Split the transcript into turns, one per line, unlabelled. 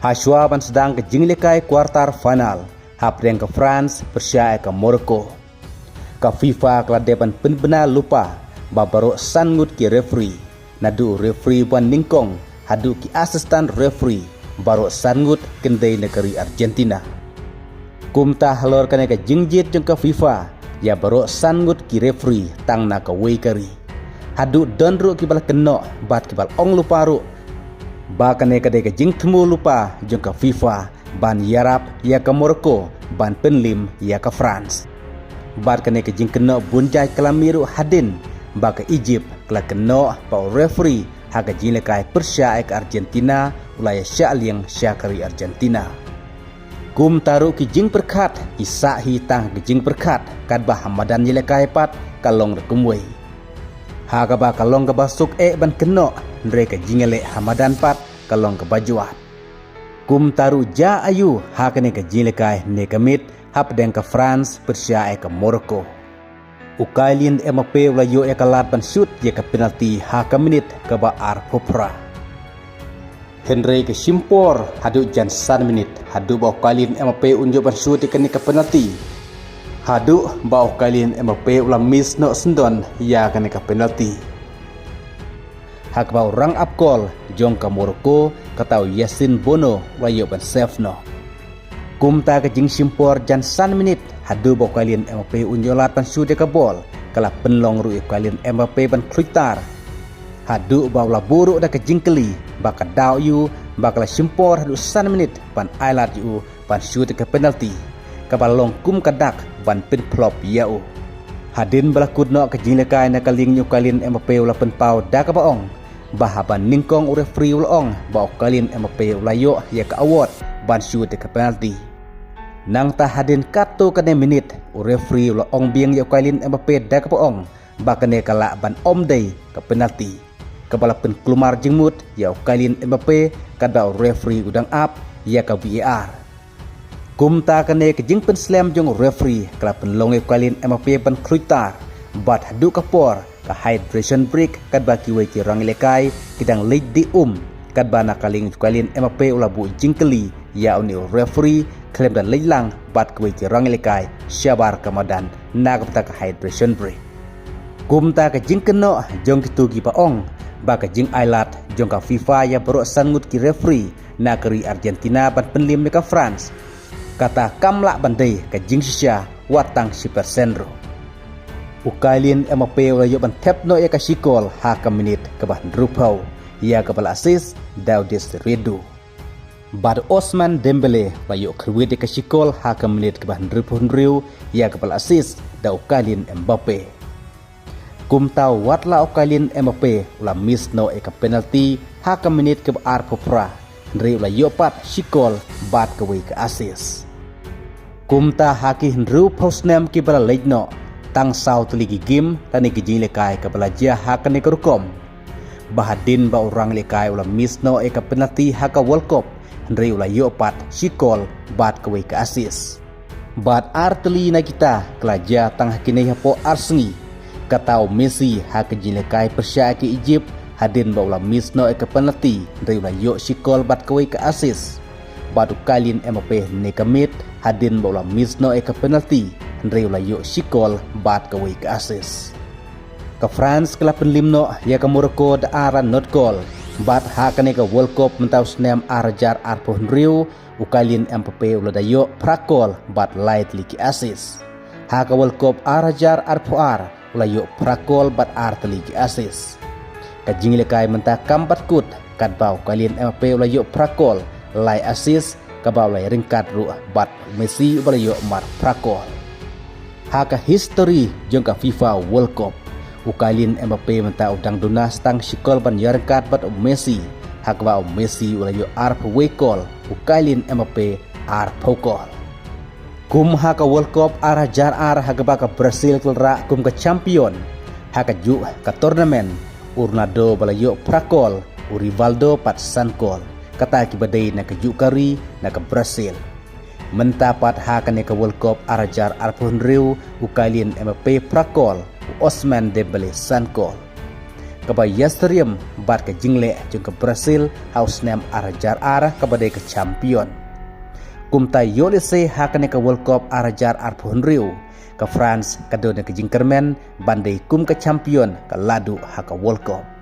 Hashwa ban sedang ke jinglekai kuartar final hapreng ke France Persia ke Morocco. Ka FIFA kala depan benar lupa babaro sangut ki referee nadu referee ban ningkong hadu ki asisten referee baro sangut kendai negeri Argentina. Kumta halor kane ke jingjit jeng ke FIFA ya baro sangut ki referee tang na ka weikari. Hadu donru ki bal keno bat ki bal ong lupa ru. Ba kane ka de ke jing temu lupa jeng ke FIFA ban yarap ya ke Morocco ban penlim ya ke France. Bat kane ke jing keno bunjai kelamiru hadin ba ke Egypt kala keno pa referee haga jilekai Persia ke Argentina ulaya syaliang syakari Argentina. Kum taru ki jing perkat isa hitang ki jing perkat kad bah hamadan jilekai pat kalong rekumwe. Haga ba kalong ke basuk ban keno mereka jingele hamadan pat kalong ke bajuat. Kum taru ja ayu hakane ke jilekai nekamit hap deng ke France Persia ke Morocco. Ukailin Mbappe ulayo kalat ban shoot ye ke penalti haka menit ke ba ar popra. Henry ke simpor hadu jan san menit hadu ba ukailin Mbappe unjuk ban shoot ke ni ke penalti. Hadu ba ukailin Mbappe ulah miss no sendon ya ke ni ke penalti. Hak ba orang upcall jong ke Morocco katau Yasin Bono ulayo ban save no. Kumta ke jing simpor jan san menit hadu ba kalian Mbappe unjolat pan sude ke bol kala penlong ru kalian Mbappe ban kritar. Hadu ba ula buruk da ke jingkeli ba ka daw yu ba kala simpor hadu san menit pan ailat yu pan sude ke penalti ka balong kum kadak ban pin plop yau. Hadin balakud no ke jinglekai na kaling yu kalian Mbappe ula pen pau da ka baong bahaban ningkong ure free ulong ba kalian Mbappe ula yo ya ka award ban shoot ke penalti. Nang ta hadin kato kane minit referee ula ong biang ya kailin Mbappe da ka poong bakane kala ban omday ke penalti. Kepala pen kelumar jengmut ya kailin Mbappe kada referee udang up ya ka VAR. Kumta kane ke jing pen slam jong referee kala pen long kailin Mbappe ban kritar bat hadu kapor ka hydration break kad baki we ki rang lekai kidang lead di kad bana kaling kailin Mbappe ula bu jingkeli ya uni referee klaim dan leilang bat kwe ki rang lekai syabar kamadan nagapta ka hydration break. Kumta ka jing keno jong kitugi paong ba ka jing ailat jong ka FIFA ya bero sangut ki referee nageri Argentina ban penlim ka France. Kata kamla bandai ka jing sisya watang si persendro. Ukailin Mbappe ula yo ban tepno ya ka sikol ha ka menit ka ban rupau ya ka bal assist Daudis Redu. Bad Osman Dembele bayo kerwede ke sikol haka menit ke bahan ripun riu ya kepala assist da ukalin Mbappe. Kum tau watla ukalin Mbappe ula miss no ke penalti haka menit ke ar popra riu la yopat sikol bad ke ke assist. Kum ta haki riu posnem ke bala legno tang sau teligi game tani ke jinglekai ke bala jia haka ne kerukom. Bahadin ba orang lekai ula miss no ke penalti haka World Cup Henry ula yopat sikol bat kewe ke asis. Bat arteli na kita kelaja tangah kini hapo arsengi katau Messi hak jilekai Persia ke Egypt hadin ba ula misno ke penalti Henry ula yo sikol bat kewe ke asis. Batu kalin Mbappe nekamit hadin ba ula misno ke penalti Henry ula yo sikol bat kewe ke asis. Ke France kala penlimno ya ke Morocco da aran not goal. Bat hakane ka World Cup mentau snem arjar arpoh riu ukalin Mbappe uladayo prakol bat light liki assist. Haka World Cup arjar arpoar ulayo prakol bat artli ki assist. Kajing lekai mentah kampat kut kadbau ukalin Mbappe ulayo prakol lai assist kabau lai ringkat ru bat Messi ulayo mar prakol. Haka history jongka FIFA World Cup ukalin Mbappe mentah udang dunas tang sikol ban yarkat bat Messi hakba Messi ulayo arp wekol ukalin Mbappe arp pokol. Kum haka World Cup arajar hakba ka Brazil kelra kum ka champion haka ju ka turnamen Ronaldo balayo prakol Rivaldo pat sankol kata kibadai na ka ju kari na ka Brazil. Mentapat hakane ka World Cup arajar arpon riu ukalin Mbappe prakol Osman Dembele sankol. ke Yasterium bat ke jingle jung ke Brazil haus nem arajar arah kepada ke champion. Kumta yolise hakane ke World Cup arajar arpun riu ke France kadone ke jingkermen bandai kum ke champion ke ladu haka World Cup.